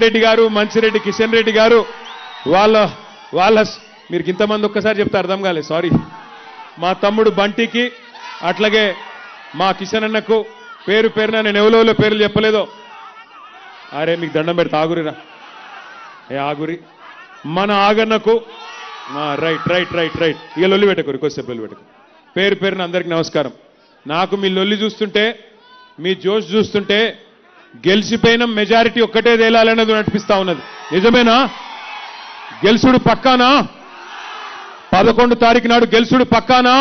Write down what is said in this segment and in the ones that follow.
రెడ్డి గారు, మంచిరెడ్డి కిషన్ రెడ్డి గారు వాళ్ళ మీరు ఇంతమంది ఒక్కసారి చెప్తే అర్థం కాలేదు, సారీ. మా తమ్ముడు బంటికి అట్లాగే మా కిషన్ అన్నకు పేరు పేరున నేను ఎవలో పేర్లు చెప్పలేదో, అరే మీకు దండం పెడితే ఆగురిరా, ఆగురి. మన ఆగన్నకు రైట్ రైట్ రైట్ రైట్ ఇక లొల్లి పెట్టకూరి, కొద్దిసేపు లొల్లి పెట్టకు. పేరు పేరున అందరికి నమస్కారం. నాకు మీ లొల్లి చూస్తుంటే, మీ జోష్ చూస్తుంటే గెలిచిపోయిన మెజారిటీ ఒక్కటే తేలాలన్నది నడిపిస్తా ఉన్నది. నిజమేనా? గెలుసుడు పక్కానా? 11 తారీఖు నాడు గెలుసుడు పక్కానా?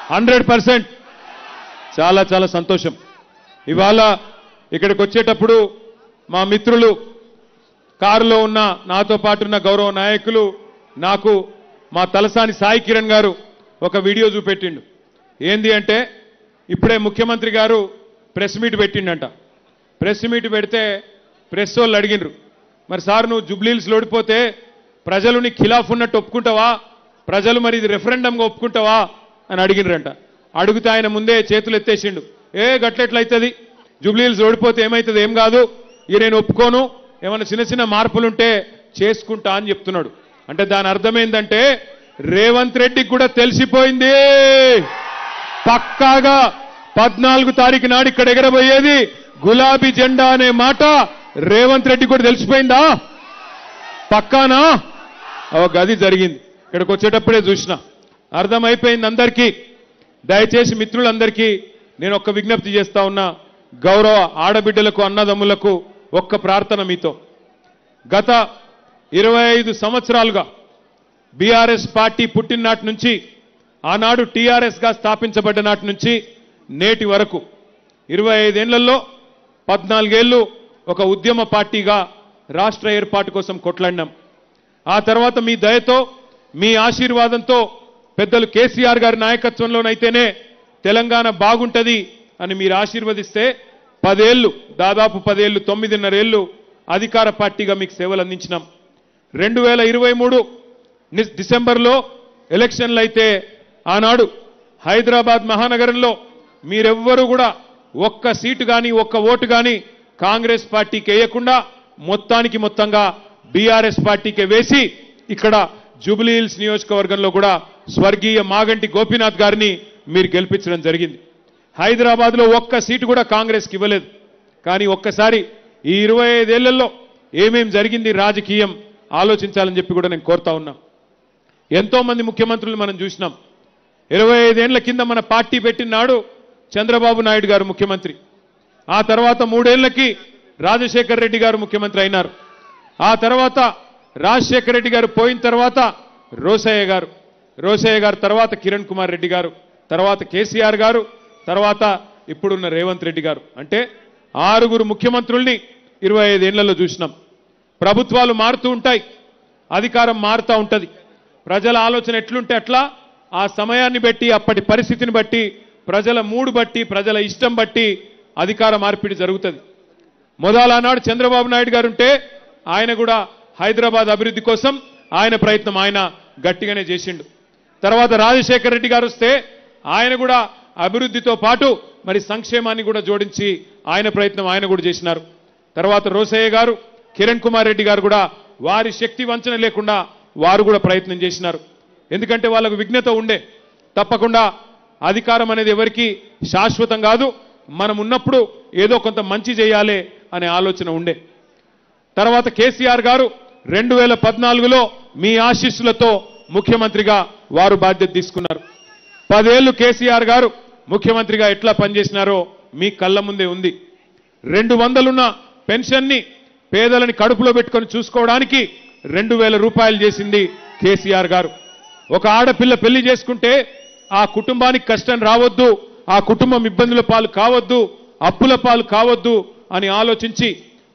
100%. చాలా చాలా సంతోషం. ఇవాళ ఇక్కడికి వచ్చేటప్పుడు మా మిత్రులు కారులో ఉన్న నాతో పాటు ఉన్న గౌరవ నాయకులు నాకు మా తలసాని సాయి కిరణ్ గారు ఒక వీడియో చూపెట్టిండు. ఏంది అంటే, ఇప్పుడే ముఖ్యమంత్రి గారు ప్రెస్ మీట్ పెట్టిండంట. ప్రెస్ మీట్ పెడితే ప్రెస్ వాళ్ళు అడిగినరు, మరి సార్ నువ్వు జుబ్లీల్స్ ఓడిపోతే ప్రజలు నీ ఖిలాఫ్ ఉన్నట్టు ఒప్పుకుంటావా, ప్రజలు మరి ఇది రెఫరెండంగా ఒప్పుకుంటావా అని అడిగినరంట. అడిగితే ఆయన ముందే చేతులు ఎత్తేసిండు, గట్లెట్లయితుంది, జుబ్లీల్స్ ఓడిపోతే ఏమవుతుంది, ఏం కాదు, ఇక నేను ఒప్పుకోను, ఏమైనా చిన్న చిన్న మార్పులుంటే చేసుకుంటా అని చెప్తున్నాడు. అంటే దాని అర్థం ఏంటంటే రేవంత్ రెడ్డికి కూడా తెలిసిపోయింది, పక్కాగా 14 తారీఖు నాడు ఇక్కడ ఎగరబోయేది గులాబీ జెండా అనే మాట రేవంత్ రెడ్డి కూడా తెలిసిపోయిందా? పక్కానా? గది జరిగింది. ఇక్కడికి వచ్చేటప్పుడే చూసిన, అర్థమైపోయింది అందరికీ. దయచేసి మిత్రులందరికీ నేను ఒక్క విజ్ఞప్తి చేస్తా ఉన్నా, గౌరవ ఆడబిడ్డలకు, అన్నదమ్ములకు ఒక్క ప్రార్థన మీతో. గత 25 సంవత్సరాలుగా బీఆర్ఎస్ పార్టీ పుట్టిన నాటి నుంచి, ఆనాడు టీఆర్ఎస్గా స్థాపించబడ్డ నాటి నుంచి నేటి వరకు 25 ఏళ్లలో 14 ఏళ్లు ఒక ఉద్యమ పార్టీగా రాష్ట్ర ఏర్పాటు కోసం కొట్లాడినాం. ఆ తర్వాత మీ దయతో, మీ ఆశీర్వాదంతో, పెద్దలు కేసీఆర్ గారి నాయకత్వంలోనైతేనే తెలంగాణ బాగుంటది అని మీరు ఆశీర్వదిస్తే 10 ఏళ్లు, దాదాపు 10 ఏళ్లు, 9.5 ఏళ్లు అధికార పార్టీగా మీకు సేవలు అందించినాం. 2023 డిసెంబర్లో ఎలక్షన్లు అయితే ఆనాడు హైదరాబాద్ మహానగరంలో మీరెవ్వరూ కూడా ఒక్క సీటు కానీ ఒక్క ఓటు కానీ కాంగ్రెస్ పార్టీకి వేయకుండా మొత్తంగా బీఆర్ఎస్ పార్టీకి వేసి ఇక్కడ జూబ్లీహిల్స్ నియోజకవర్గంలో కూడా స్వర్గీయ మాగంటి గోపీనాథ్ గారిని మీరు గెలిపించడం జరిగింది. హైదరాబాద్లో ఒక్క సీటు కూడా కాంగ్రెస్కి ఇవ్వలేదు. కానీ ఒక్కసారి ఈ 25 ఏళ్లలో ఏమేం జరిగింది రాజకీయం ఆలోచించాలని చెప్పి కూడా నేను కోరుతా ఉన్నా. ఎంతో మంది ముఖ్యమంత్రులు మనం చూసినాం. 25 ఏళ్ల కింద మన పార్టీ పెట్టిన నాడు చంద్రబాబు నాయుడు గారు ముఖ్యమంత్రి, ఆ తర్వాత 3 ఏళ్లకి రాజశేఖర్ రెడ్డి గారు ముఖ్యమంత్రి అయినారు. ఆ తర్వాత రాజశేఖర్ రెడ్డి గారు పోయిన తర్వాత రోసయ్య గారు తర్వాత కిరణ్ కుమార్ రెడ్డి గారు, తర్వాత కేసీఆర్ గారు, తర్వాత ఇప్పుడున్న రేవంత్ రెడ్డి గారు. అంటే 6 ముఖ్యమంత్రుల్ని 25 ఏళ్లలో చూసినాం. ప్రభుత్వాలు మారుతూ ఉంటాయి, అధికారం మారుతూ ఉంటుంది. ప్రజల ఆలోచన ఎట్లుంటే అట్లా ఆ సమయాన్ని బట్టి, అప్పటి పరిస్థితిని బట్టి, ప్రజల మూడు బట్టి, ప్రజల ఇష్టం బట్టి అధికార మార్పిడి జరుగుతుంది. మొదలనాడు చంద్రబాబు నాయుడు గారు ఉంటే ఆయన కూడా హైదరాబాద్ అభివృద్ధి కోసం ఆయన ప్రయత్నం ఆయన గట్టిగానే చేసిండు. తర్వాత రాజశేఖర్ రెడ్డి గారు వస్తే ఆయన కూడా అభివృద్ధితో పాటు మరి సంక్షేమాన్ని కూడా జోడించి ఆయన ప్రయత్నం ఆయన కూడా చేసినారు. తర్వాత రోసయ్య గారు, కిరణ్ కుమార్ రెడ్డి గారు కూడా వారి శక్తి వంచన లేకుండా వారు కూడా ప్రయత్నం చేసినారు. ఎందుకంటే వాళ్ళకు విఘ్నత ఉండే, తప్పకుండా అధికారం అనేది ఎవరికి శాశ్వతం కాదు, మనం ఉన్నప్పుడు ఏదో కొంత మంచి చేయాలి అనే ఆలోచన ఉండే. తర్వాత కేసీఆర్ గారు 2014లో మీ ఆశీస్సులతో ముఖ్యమంత్రిగా వారు బాధ్యత తీసుకున్నారు. 10 ఏళ్లు కేసీఆర్ గారు ముఖ్యమంత్రిగా ఎట్లా పనిచేసినారో మీ కళ్ళ ముందే ఉంది. 200 ఉన్న పెన్షన్ని పేదలని కడుపులో పెట్టుకొని చూసుకోవడానికి 2000 రూపాయలు చేసింది కేసీఆర్ గారు. ఒక ఆడపిల్ల పెళ్లి చేసుకుంటే ఆ కుటుంబానికి కష్టం రావద్దు, ఆ కుటుంబం ఇబ్బందుల పాలు కావద్దు, అప్పుల పాలు కావద్దు అని ఆలోచించి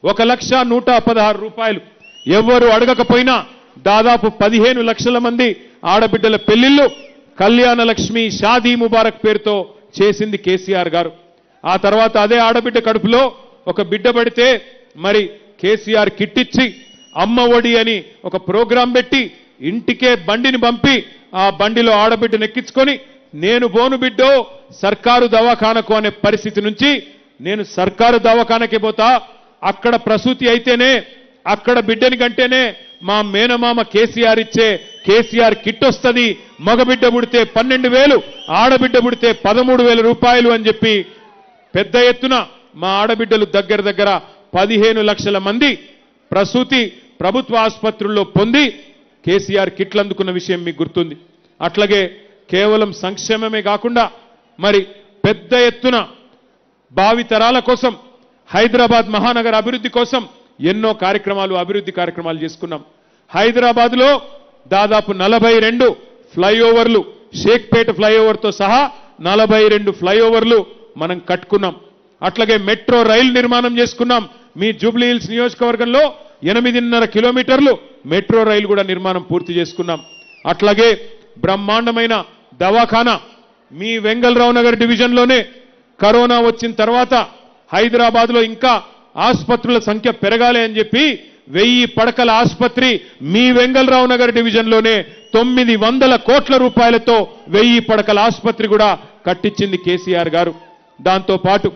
1,116 రూపాయలు ఎవ్వరు అడగకపోయినా దాదాపు 15 లక్షల మంది ఆడబిడ్డల పెళ్లిళ్లు కళ్యాణ లక్ష్మి, షాదీ ముబారక్ పేరుతో చేసింది కేసీఆర్ గారు. ఆ తర్వాత అదే ఆడబిడ్డ కడుపులో ఒక బిడ్డ పడితే మరి కేసీఆర్ కిట్టిచ్చి అమ్మ ఒడి అని ఒక ప్రోగ్రాం పెట్టి ఇంటికే బండిని పంపి ఆ బండిలో ఆడబిడ్డను ఎక్కించుకొని నేను బోను బిడ్డో సర్కారు దవాఖానకు అనే పరిస్థితి నుంచి నేను సర్కారు దవాఖానకే పోతా, అక్కడ ప్రసూతి అయితేనే అక్కడ బిడ్డని కంటేనే మా మేనమామ కేసీఆర్ ఇచ్చే కేసీఆర్ కిట్ వస్తుంది. మగబిడ్డ పుడితే 12,000, ఆడబిడ్డ పుడితే 13,000 రూపాయలు అని చెప్పి పెద్ద ఎత్తున మా ఆడబిడ్డలు దగ్గర 15 లక్షల మంది ప్రసూతి ప్రభుత్వ ఆసుపత్రుల్లో పొంది కేసీఆర్ కిట్లు అందుకున్న విషయం మీకు గుర్తుంది. అట్లాగే కేవలం సంక్షేమమే కాకుండా మరి పెద్ద ఎత్తున భావితరాల కోసం హైదరాబాద్ మహానగర అభివృద్ధి కోసం ఎన్నో అభివృద్ధి కార్యక్రమాలు చేసుకున్నాం. హైదరాబాద్లో దాదాపు 42 ఫ్లైఓవర్లు, షేక్పేట ఫ్లైఓవర్తో సహా 42 ఫ్లైఓవర్లు మనం కట్టుకున్నాం. అట్లాగే మెట్రో రైలు నిర్మాణం చేసుకున్నాం. మీ జూబ్లీ హిల్స్ నియోజకవర్గంలో 8.5 కిలోమీటర్లు మెట్రో రైలు కూడా నిర్మాణం పూర్తి చేసుకున్నాం. అట్లాగే బ్రహ్మాండమైన దవాఖానా మీ వెంగళరావు నగర్ డివిజన్లోనే కరోనా వచ్చిన తర్వాత హైదరాబాద్లో ఇంకా ఆసుపత్రుల సంఖ్య పెరగాలి అని చెప్పి 1000 పడకల ఆసుపత్రి మీ వెంగళరావు నగర్ డివిజన్లోనే 900 కోట్ల రూపాయలతో 1000 పడకల ఆసుపత్రి కూడా కట్టించింది కేసీఆర్ గారు. దాంతో పాటు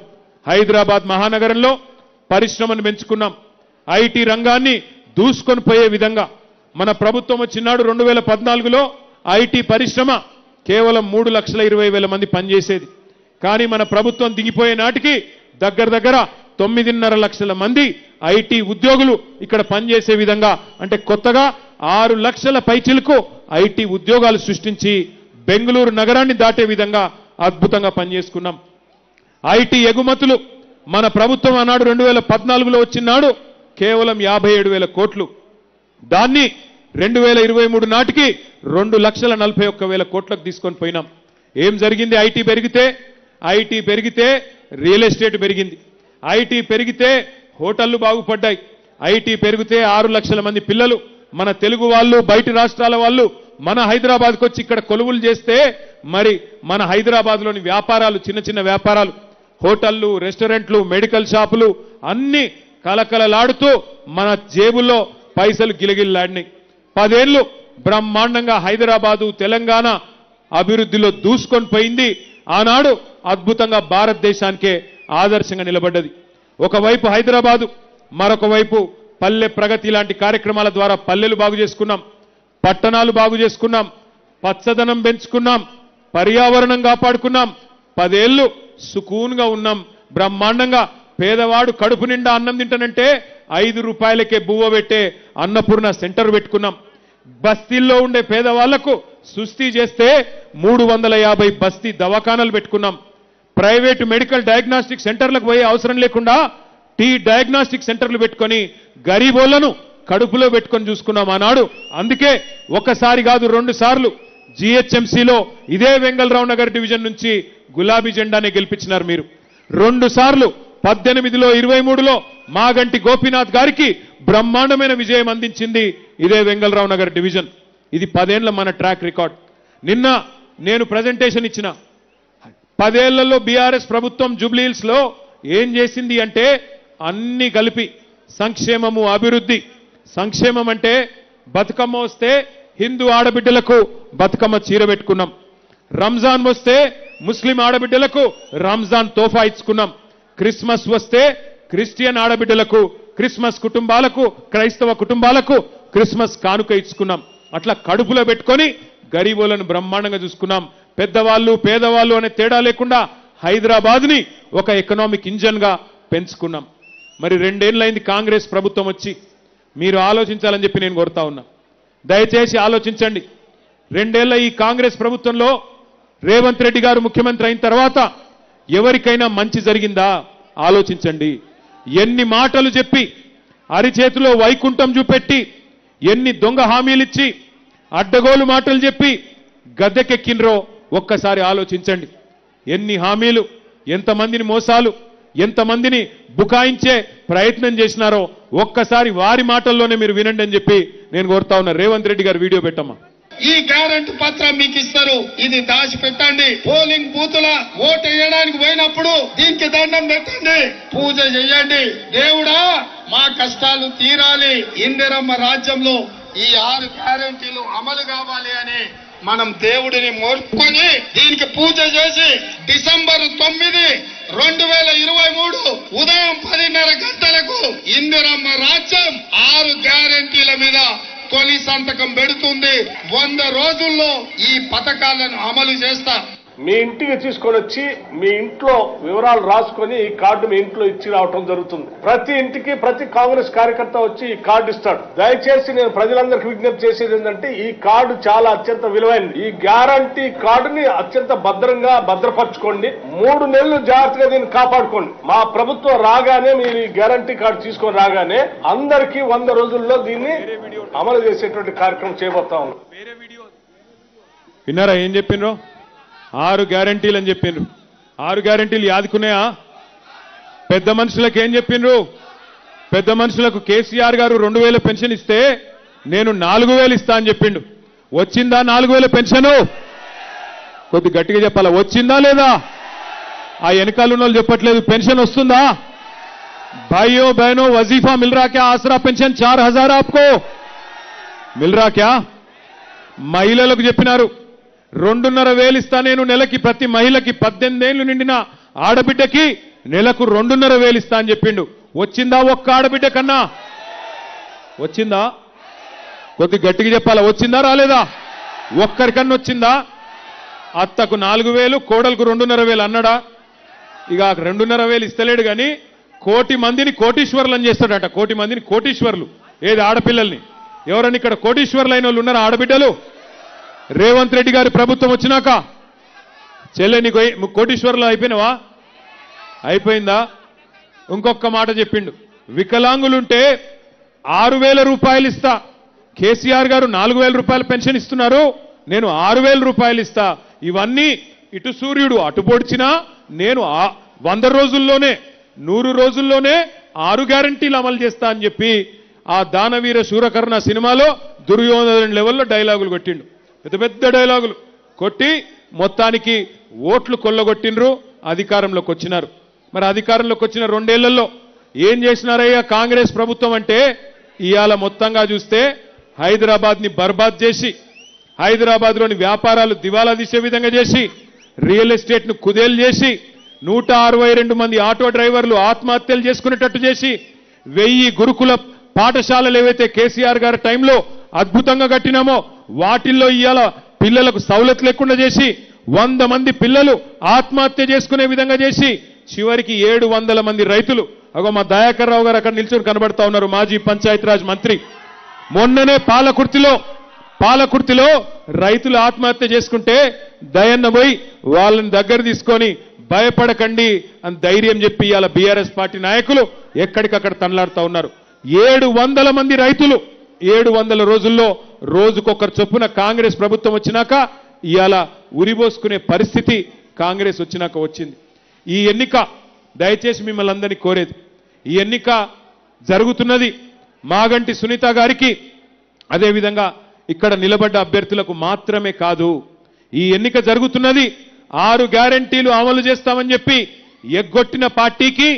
హైదరాబాద్ మహానగరంలో పరిశ్రమను పెంచుకున్నాం. ఐటీ రంగాన్ని దూసుకొని పోయే విధంగా మన ప్రభుత్వం వచ్చినాడు 2014లో ఐటీ పరిశ్రమ కేవలం 3,20,000 మంది పనిచేసేది. కానీ మన ప్రభుత్వం దిగిపోయే నాటికి దగ్గర 9.5 లక్షల మంది ఐటీ ఉద్యోగులు ఇక్కడ పనిచేసే విధంగా, అంటే కొత్తగా 6 లక్షల పైచిలకు ఐటీ ఉద్యోగాలు సృష్టించి బెంగళూరు నగరాన్ని దాటే విధంగా అద్భుతంగా పనిచేసుకున్నాం. ఐటీ ఎగుమతులు మన ప్రభుత్వం ఆనాడు 2014లో వచ్చినాడు కేవలం 57,000 కోట్లు. దాన్ని 2023 నాటికి 2,41,000 కోట్లకు తీసుకొని పోయినాం. ఏం జరిగింది? ఐటీ పెరిగితే రియల్ ఎస్టేట్ పెరిగింది. ఐటీ పెరిగితే హోటళ్లు బాగుపడ్డాయి. ఐటీ పెరిగితే 6 లక్షల మంది పిల్లలు మన తెలుగు వాళ్ళు, బయటి రాష్ట్రాల వాళ్ళు మన హైదరాబాద్కు వచ్చి ఇక్కడ కొలువులు చేస్తే మరి మన హైదరాబాద్లోని వ్యాపారాలు, చిన్న వ్యాపారాలు, హోటళ్లు, రెస్టారెంట్లు, మెడికల్ షాపులు అన్ని కలకలలాడుతూ మన జేబుల్లో పైసలు గిలగిల్లాడినాయి. 10 ఏళ్లు బ్రహ్మాండంగా హైదరాబాదు, తెలంగాణ అభివృద్ధిలో దూసుకొని పోయింది. ఆనాడు అద్భుతంగా భారతదేశానికే ఆదర్శంగా నిలబడ్డది. ఒకవైపు హైదరాబాదు, మరొక వైపు పల్లె ప్రగతి లాంటి కార్యక్రమాల ద్వారా పల్లెలు బాగు చేసుకున్నాం, పట్టణాలు బాగు చేసుకున్నాం, పచ్చదనం పెంచుకున్నాం, పర్యావరణం కాపాడుకున్నాం. 10 ఏళ్లు సుకూన్గా ఉన్నాం. బ్రహ్మాండంగా పేదవాడు కడుపు నిండా అన్నం తింటానంటే 5 రూపాయలకే బువ్వ పెట్టే అన్నపూర్ణ సెంటర్ పెట్టుకున్నాం. బస్తీల్లో ఉండే పేదవాళ్లకు సుస్థి చేస్తే 350 బస్తీ దవాఖానాలు పెట్టుకున్నాం. ప్రైవేటు మెడికల్ డయాగ్నాస్టిక్ సెంటర్లకు పోయే అవసరం లేకుండా డయాగ్నాస్టిక్ సెంటర్లు పెట్టుకొని గరీబోళ్లను కడుపులో పెట్టుకొని చూసుకున్నాం ఆనాడు. అందుకే ఒకసారి కాదు 2 సార్లు జీహెచ్ఎంసీలో ఇదే వెంగళరావు నగర్ డివిజన్ నుంచి గులాబీ జెండానే గెలిపించినారు మీరు. 2 సార్లు 18లో, 23లో మాగంటి గోపీనాథ్ గారికి బ్రహ్మాండమైన విజయం అందించింది ఇదే వెంగళరావు నగర్ డివిజన్. ఇది 10 ఏళ్ల మన ట్రాక్ రికార్డ్. నిన్న నేను ప్రజెంటేషన్ ఇచ్చిన 10 ఏళ్లలో బీఆర్ఎస్ ప్రభుత్వం జూబ్లీహిల్స్ లో ఏం చేసింది అంటే అన్ని కలిపి సంక్షేమము, అభివృద్ధి. సంక్షేమం అంటే బతుకమ్మ వస్తే హిందూ ఆడబిడ్డలకు బతుకమ్మ చీర పెట్టుకున్నాం. రంజాన్ వస్తే ముస్లిం ఆడబిడ్డలకు రంజాన్ తోఫా ఇచ్చుకున్నాం. క్రిస్మస్ వస్తే క్రిస్టియన్ ఆడబిడ్డలకు, క్రిస్మస్ కుటుంబాలకు, క్రైస్తవ కుటుంబాలకు క్రిస్మస్ కానుక ఇచ్చుకున్నాం. అట్లా కడుపులో పెట్టుకొని గరీబులను బ్రహ్మాండంగా చూసుకున్నాం. పెద్దవాళ్ళు, పేదవాళ్ళు అనే తేడా లేకుండా హైదరాబాద్ని ఒక ఎకనామిక్ ఇంజన్గా పెంచుకున్నాం. మరి 2 ఏళ్లైంది కాంగ్రెస్ ప్రభుత్వం వచ్చి. మీరు ఆలోచించాలని చెప్పి నేను కోరుతా ఉన్నా. దయచేసి ఆలోచించండి. 2 ఏళ్ల ఈ కాంగ్రెస్ ప్రభుత్వంలో రేవంత్ రెడ్డి గారు ముఖ్యమంత్రి అయిన తర్వాత ఎవరికైనా మంచి జరిగిందా? ఆలోచించండి. ఎన్ని మాటలు చెప్పి అరిచేతిలో వైకుంఠం చూపెట్టి, ఎన్ని దొంగ హామీలిచ్చి, అడ్డగోలు మాటలు చెప్పి గద్దెకెక్కినరో ఒక్కసారి ఆలోచించండి. ఎన్ని హామీలు, ఎంతమందిని మోసాలు, ఎంతమందిని బుకాయించే ప్రయత్నం చేసినారో ఒక్కసారి వారి మాటల్లోనే మీరు వినండి అని చెప్పి నేను కోరుతా ఉన్నా. రేవంత్ రెడ్డి గారు వీడియో పెట్టమ్మా. ఈ గ్యారెంటీ పత్రం మీకు ఇస్తారు, ఇది దాచి పెట్టండి. పోలింగ్ బూతుల ఓటు వేయడానికి పోయినప్పుడు దీనికి దండం పెట్టండి, పూజ చెయ్యండి. దేవుడా మా కష్టాలు తీరాలి, ఇందిరమ్మ రాజ్యంలో ఈ 6 గ్యారెంటీలు అమలు కావాలి అని మనం దేవుడిని మోర్చుకొని దీనికి పూజ చేసి డిసెంబర్ 9, 2023 ఉదయం 10:30 గంటలకు ఇందిరమ్మ రాజ్యం 6 గ్యారెంటీల మీద తొలి సంతకం పెడుతుంది. 100 రోజుల్లో ఈ పథకాలను అమలు చేస్తా. మీ ఇంటికి తీసుకొని వచ్చి మీ ఇంట్లో వివరాలు రాసుకొని ఈ కార్డు మీ ఇంట్లో ఇచ్చి రావటం జరుగుతుంది. ప్రతి ఇంటికి ప్రతి కాంగ్రెస్ కార్యకర్త వచ్చి ఈ కార్డు ఇస్తాడు. దయచేసి నేను ప్రజలందరికీ విజ్ఞప్తి చేసేది ఏంటంటే ఈ కార్డు చాలా అత్యంత విలువైనది. ఈ గ్యారంటీ కార్డుని అత్యంత భద్రంగా భద్రపరచుకోండి. 3 నెలలు జాగ్రత్తగా దీన్ని కాపాడుకోండి. మా ప్రభుత్వం రాగానే మీరు ఈ గ్యారంటీ కార్డు తీసుకొని రాగానే అందరికీ 100 రోజుల్లో దీన్ని అమలు చేసేటువంటి కార్యక్రమం చేయబోతా ఉన్నాం. విన్నారా ఏం చెప్పిండ్రు? 6 గ్యారంటీలు అని చెప్పిండ్రు. 6 గ్యారంటీలు యాదుకున్నాయా? పెద్ద మనుషులకు ఏం చెప్పిండ్రు? పెద్ద మనుషులకు కేసీఆర్ గారు 2000 పెన్షన్ ఇస్తే నేను 4000 ఇస్తా అని చెప్పిండు. వచ్చిందా 4000 పెన్షను? కొద్ది గట్టిగా చెప్పాలా, వచ్చిందా లేదా? ఆ వెనకాల ఉన్న వాళ్ళు చెప్పట్లేదు. పెన్షన్ వస్తుందా? भाइयों बहनों वजीफा मिल रहा क्या? आसरा पेंशन 4000 आपको मिल रहा क्या? మహిళలకు చెప్పినారు 2,500 ఇస్తా నేను నెలకి. ప్రతి మహిళకి 18 ఏళ్లు నిండిన ఆడబిడ్డకి నెలకు 2,500 ఇస్తా అని చెప్పిండు. వచ్చిందా ఒక్క ఆడబిడ్డ కన్నా? వచ్చిందా? కొద్ది గట్టిగా చెప్పాలా, వచ్చిందా రాలేదా? ఒక్కరికన్నా వచ్చిందా? అత్తకు 4,000, కోడలకు 2,500 అన్నాడా? ఇక 2,500 ఇస్తలేడు కానీ 1,00,000 మందిని కోటీశ్వర్లను చేస్తాడట. 1,00,000 మందిని కోటీశ్వర్లు. ఏది ఆడపిల్లల్ని? ఎవరన్నా ఇక్కడ కోటీశ్వర్లు అయిన వాళ్ళు ఉన్నారా ఆడబిడ్డలు? రేవంత్ రెడ్డి గారి ప్రభుత్వం వచ్చినాక చెల్లె నీకు కోటీశ్వర్లు అయిపోయినవా? అయిపోయిందా? ఇంకొక మాట చెప్పిండు, వికలాంగులుంటే 6,000 రూపాయలు ఇస్తా. కేసీఆర్ గారు 4,000 రూపాయలు పెన్షన్ ఇస్తున్నారు, నేను 6,000 రూపాయలు ఇస్తా. ఇవన్నీ ఇటు సూర్యుడు అటు పొడిచినా నేను 100 రోజుల్లోనే 100 రోజుల్లోనే 6 గ్యారంటీలు అమలు చేస్తా అని చెప్పి ఆ దానవీర శూరకర్ణ సినిమాలో దుర్యోధన లెవెల్లో డైలాగులు కొట్టిండు. పెద్ద పెద్ద డైలాగులు కొట్టి మొత్తానికి ఓట్లు కొల్లగొట్టిండ్రు. అధికారంలోకి వచ్చినారు. మరి అధికారంలోకి వచ్చిన 2 ఏళ్లలో ఏం చేసినారయ్యా కాంగ్రెస్ ప్రభుత్వం అంటే, ఇవాళ మొత్తంగా చూస్తే హైదరాబాద్ని బర్బాద్ చేసి, హైదరాబాద్లోని వ్యాపారాలు దివాలా తీసే విధంగా చేసి, రియల్ ఎస్టేట్ను కుదేలు చేసి, 162 మంది ఆటో డ్రైవర్లు ఆత్మహత్యలు చేసుకునేటట్టు చేసి, 1000 గురుకుల పాఠశాలలు ఏవైతే కేసీఆర్ గారి టైంలో అద్భుతంగా కట్టినామో వాటిల్లో ఇవాళ పిల్లలకు సౌలత్ లేకుండా చేసి, 100 మంది పిల్లలు ఆత్మహత్య చేసుకునే విధంగా చేసి, చివరికి 700 మంది రైతులు, అగో మా దయాకర్ రావు గారు అక్కడ నిల్చొని కనబడతా ఉన్నారు, మాజీ పంచాయతీరాజ్ మంత్రి. మొన్ననే పాలకుర్తిలో రైతులు ఆత్మహత్య చేసుకుంటే దయన్న పోయి వాళ్ళని దగ్గర తీసుకొని భయపడకండి అని ధైర్యం చెప్పి ఇవాళ బీఆర్ఎస్ పార్టీ నాయకులు ఎక్కడికక్కడ తనలాడుతా ఉన్నారు. 700 మంది రైతులు 700 రోజుల్లో రోజుకొకరు చొప్పున కాంగ్రెస్ ప్రభుత్వం వచ్చినాక ఇవాళ ఉరిబోసుకునే పరిస్థితి కాంగ్రెస్ వచ్చినాక వచ్చింది. ఈ ఎన్నిక దయచేసి మిమ్మల్ని అందరినీ కోరేది, ఈ ఎన్నిక జరుగుతున్నది మాగంటి సునీత గారికి, అదేవిధంగా ఇక్కడ నిలబడ్డ అభ్యర్థులకు మాత్రమే కాదు. ఈ ఎన్నిక జరుగుతున్నది 6 గ్యారెంటీలు అమలు చేస్తామని చెప్పి ఎగ్గొట్టిన పార్టీకి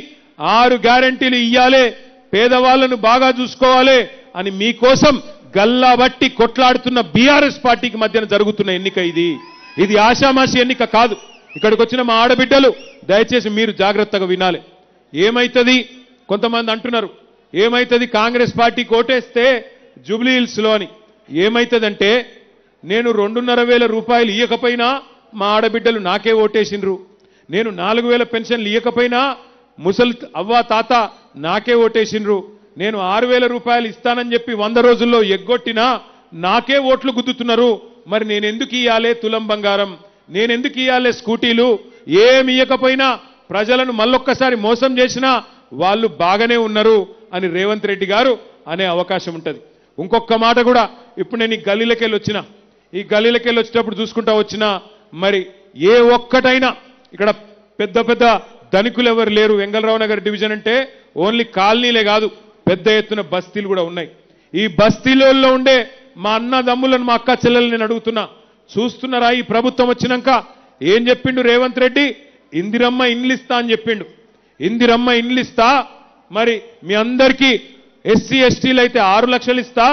6 గ్యారెంటీలు ఇయ్యాలే, పేదవాళ్లను బాగా చూసుకోవాలి అని మీకోసం గల్లాబట్టి కొట్లాడుతున్న బీఆర్ఎస్ పార్టీకి మధ్యన జరుగుతున్న ఎన్నిక ఇది ఆషామాషి ఎన్నిక కాదు. ఇక్కడికి వచ్చిన మా ఆడబిడ్డలు దయచేసి మీరు జాగ్రత్తగా వినాలి. ఏమైతుంది? కొంతమంది అంటున్నారు ఏమైతుంది కాంగ్రెస్ పార్టీకి ఓటేస్తే జూబ్లీ హిల్స్లో అని. ఏమైతుందంటే నేను 2,500 రూపాయలు ఇయ్యకపోయినా మా ఆడబిడ్డలు నాకే ఓటేసిండ్రు, నేను 4,000 పెన్షన్లు ఇయ్యకపోయినా ముసలి అవ్వ తాత నాకే ఓటేసిండ్రు, నేను 6,000 రూపాయలు ఇస్తానని చెప్పి 100 రోజుల్లో ఎగ్గొట్టినా నాకే ఓట్లు గుద్దుతున్నారు. మరి నేనెందుకు ఇయ్యాలే తులం బంగారం, నేనెందుకు ఇయ్యాలే స్కూటీలు? ఏమి ఇయ్యకపోయినా ప్రజలను మళ్ళొక్కసారి మోసం చేసినా వాళ్ళు బాగానే ఉన్నారు అని రేవంత్ రెడ్డి గారు అనే అవకాశం ఉంటుంది. ఇంకొక మాట కూడా, ఇప్పుడు నేను ఈ గల్లీలకెళ్ళి వచ్చినా, ఈ గల్లీలకెళ్ళి వచ్చేటప్పుడు చూసుకుంటా వచ్చినా, మరి ఏ ఒక్కటైనా ఇక్కడ పెద్ద పెద్ద ధనికులు ఎవరు లేరు. వెంగళరావు నగర్ డివిజన్ అంటే ఓన్లీ కాలనీలే కాదు, పెద్ద ఎత్తున బస్తీలు కూడా ఉన్నాయి. ఈ బస్తీలలో ఉండే మా అన్నదమ్ములను, మా అక్క చెల్లెలను నేను అడుగుతున్నా, చూస్తున్నారా ఈ ప్రభుత్వం వచ్చినాక ఏం చెప్పిండు రేవంత్ రెడ్డి? ఇందిరమ్మ ఇండ్లు ఇస్తా అని చెప్పిండు. ఇందిరమ్మ ఇండ్లు ఇస్తా, మరి మీ అందరికీ ఎస్సీ ఎస్టీలు అయితే 6 లక్షలు ఇస్తా,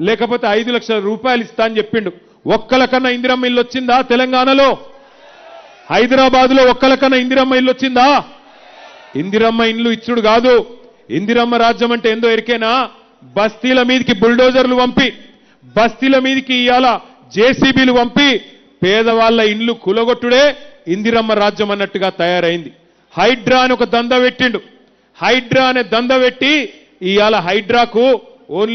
లేకపోతే 5 లక్షల రూపాయలు ఇస్తా అని చెప్పిండు. ఒక్కలకన్నా ఇందిరమ్మ ఇల్లు వచ్చిందా తెలంగాణలో? హైదరాబాద్లో ఒక్కలకన్నా ఇందిరమ్మ ఇల్లు వచ్చిందా? ఇందిరమ్మ ఇల్లు ఇచ్చుడు కాదు. ఇందిరమ్మ రాజ్యం అంటే ఏందో ఎరికేనా? బస్తీల మీదకి బుల్డోజర్లు పంపి, బస్తీల మీదకి ఇవాళ జేసీబీలు పంపి పేదవాళ్ల ఇండ్లు కులగొట్టుడే ఇందిరమ్మ రాజ్యం అన్నట్టుగా తయారైంది. హైడ్రా అని ఒక దంద పెట్టిండు. హైడ్రా అనే దంద పెట్టి ఇవాళ హైడ్రాకు ఓన్లీ